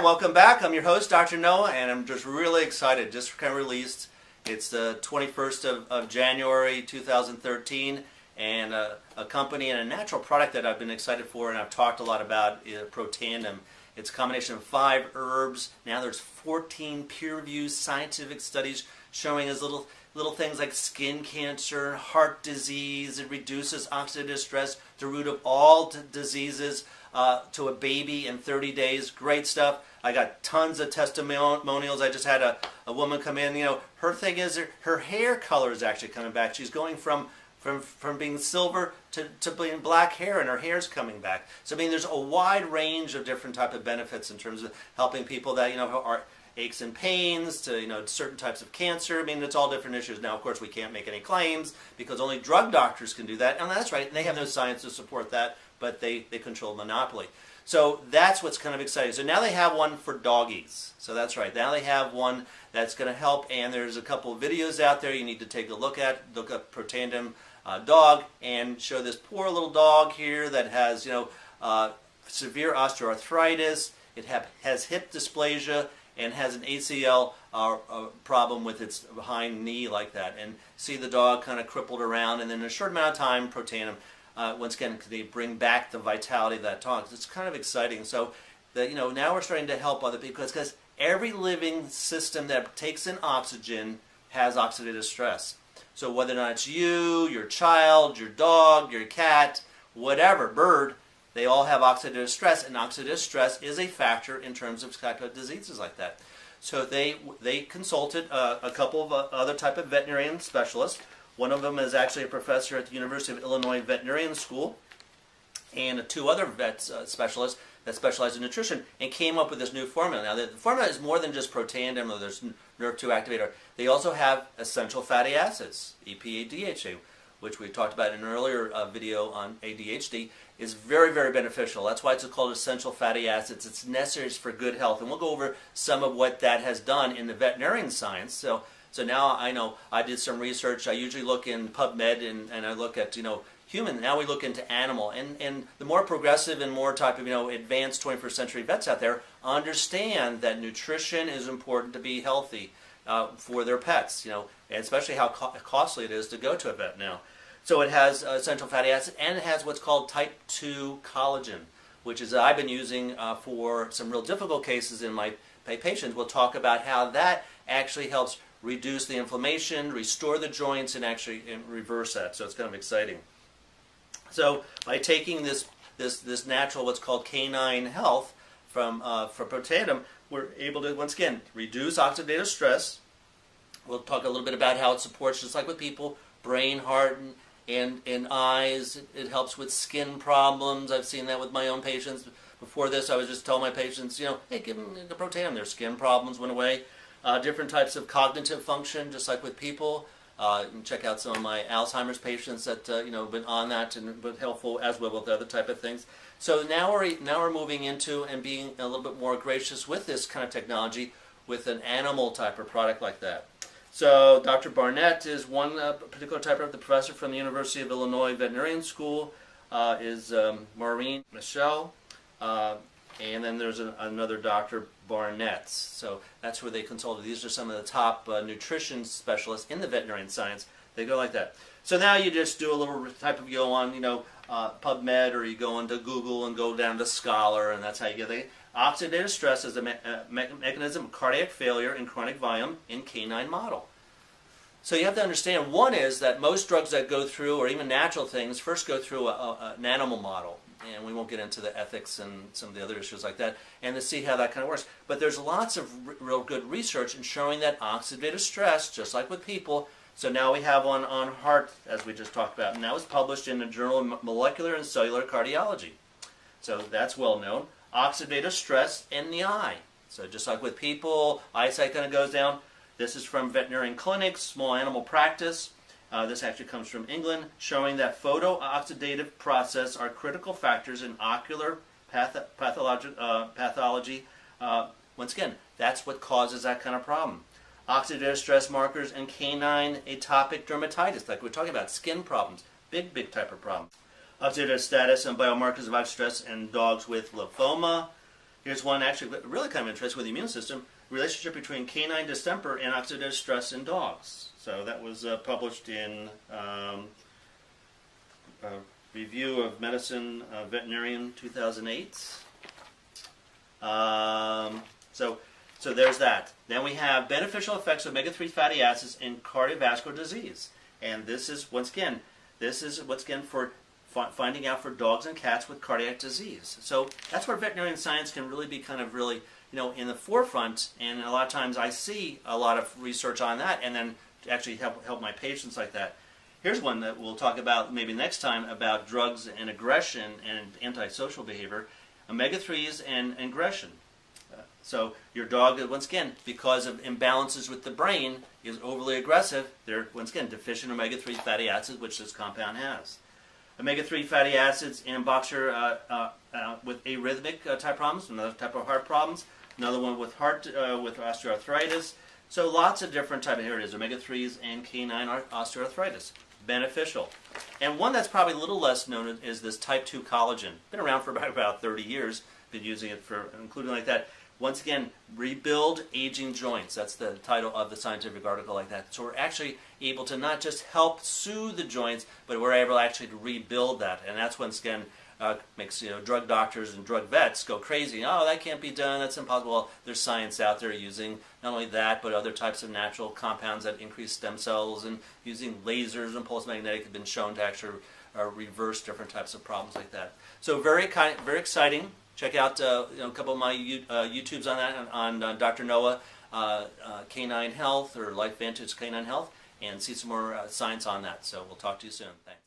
welcome back. I'm your host, Dr. Noah, and I'm just really excited. Just kind of released. It's the 21st of January 2013, and a company and a natural product that I've been excited for and I've talked a lot about is Protandim. It's a combination of 5 herbs. Now there's 14 peer-reviewed scientific studies showing us little things like skin cancer, heart disease. It reduces oxidative stress, the root of all diseases, to a baby in 30 days. Great stuff. I got tons of testimonials. I just had a woman come in. You know, her thing is her hair color is actually coming back. She's going from being silver to being black hair, and her hair's coming back. So I mean, there's a wide range of different type of benefits in terms of helping people that are aches and pains to certain types of cancer. I mean, it's all different issues. Now, of course, we can't make any claims because only drug doctors can do that, and that's right. And they have no science to support that, but they control monopoly. So that's what's kind of exciting. So now they have one for doggies. So that's right. Now they have one that's going to help, and there's a couple of videos out there you need to take a look at. Look up Protandim dog and show this poor little dog here that has severe osteoarthritis. It has hip dysplasia and has an ACL problem with its behind knee like that. And see the dog kind of crippled around, and then in a short amount of time, Protandim, once again, they bring back the vitality of that dog. It's kind of exciting. So that now we're starting to help other people because every living system that takes in oxygen has oxidative stress. So whether or not it's you, your child, your dog, your cat, whatever, bird, they all have oxidative stress, and oxidative stress is a factor in terms of type of diseases like that. So they consulted a couple of other type of veterinarian specialists. One of them is actually a professor at the University of Illinois Veterinarian School, and 2 other specialists that specialize in nutrition, and came up with this new formula. Now, the formula is more than just Protandim or there's NERV2 activator. They also have essential fatty acids, EPA, DHA, which we talked about in an earlier video on ADHD, is very, very beneficial. That's why it's called essential fatty acids. It's necessary for good health, and we'll go over some of what that has done in the veterinarian science. So now I know I did some research. I usually look in PubMed and I look at human. Now we look into animal, and the more progressive and more type of advanced 21st century vets out there understand that nutrition is important to be healthy for their pets. And especially how costly it is to go to a vet now. So it has essential fatty acids, and it has what's called type 2 collagen, which is I've been using for some real difficult cases in my patients. We'll talk about how that actually helps reduce the inflammation, restore the joints, and actually reverse that. So it's kind of exciting. So by taking this natural, what's called canine health from Protandim, we're able to once again reduce oxidative stress. We'll talk a little bit about how it supports, just like with people, brain, heart, and eyes. It helps with skin problems. I've seen that with my own patients. Before this, I was just telling my patients, hey, give them the Protandim. Their skin problems went away. Different types of cognitive function, just like with people. You can check out some of my Alzheimer's patients that been on that and been helpful as well with other type of things. So now we're moving into and being a little bit more gracious with this kind of technology with an animal type of product like that. So Dr. Barnett is one particular type of the professor from the University of Illinois Veterinarian School. Is Maureen Michelle. And then there's another Dr. Barnett's. So that's where they consulted. These are some of the top nutrition specialists in the veterinarian science. They go like that. So now you just do a little type of go on, PubMed, or you go into Google and go down to Scholar, and that's how you get the oxidative stress as a mechanism of cardiac failure and chronic volume in canine model. So you have to understand, one is that most drugs that go through, or even natural things, first go through an animal model. And we won't get into the ethics and some of the other issues like that, and to see how that kind of works. But there's lots of real good research in showing that oxidative stress, just like with people. So now we have one on heart, as we just talked about, and that was published in the Journal of Molecular and Cellular Cardiology. So that's well known. Oxidative stress in the eye. So just like with people, eyesight kind of goes down. This is from veterinarian clinics, small animal practice. This actually comes from England, showing that photooxidative process are critical factors in ocular pathology. Once again, that's what causes that kind of problem. Oxidative stress markers in canine atopic dermatitis, like we're talking about, skin problems, big type of problem. Oxidative status and biomarkers of oxidative stress in dogs with lymphoma, Here's one actually really kind of interesting with the immune system, relationship between canine distemper and oxidative stress in dogs. So that was published in Review of Medicine Veterinarian 2008. So there's that. Then we have beneficial effects of omega-3 fatty acids in cardiovascular disease. And this is, once again, for finding out for dogs and cats with cardiac disease. So that's where veterinarian science can really be kind of really, in the forefront. And a lot of times I see a lot of research on that and then actually help my patients like that. Here's one that we'll talk about maybe next time about drugs and aggression and antisocial behavior, omega-3s and aggression. So your dog, once again, because of imbalances with the brain, is overly aggressive. They're, once again, deficient omega-3 fatty acids, which this compound has. Omega-3 fatty acids in boxer with arrhythmic type problems, another type of heart problems, another one with with osteoarthritis. So lots of different types. Here it is, omega-3s and canine osteoarthritis. Beneficial. And one that's probably a little less known is this type 2 collagen. Been around for about 30 years. Been using it for, including like that. Once again, rebuild aging joints. That's the title of the scientific article like that. So we're actually able to not just help soothe the joints, but we're able actually to rebuild that. And that's once again makes drug doctors and drug vets go crazy. Oh, that can't be done. That's impossible. Well, there's science out there using not only that, but other types of natural compounds that increase stem cells, and using lasers and pulse magnetic have been shown to actually reverse different types of problems like that. So very exciting. Check out a couple of my YouTubes on that, on Dr. Noah Canine Health or Life Vantage Canine Health, and see some more science on that. So we'll talk to you soon. Thanks.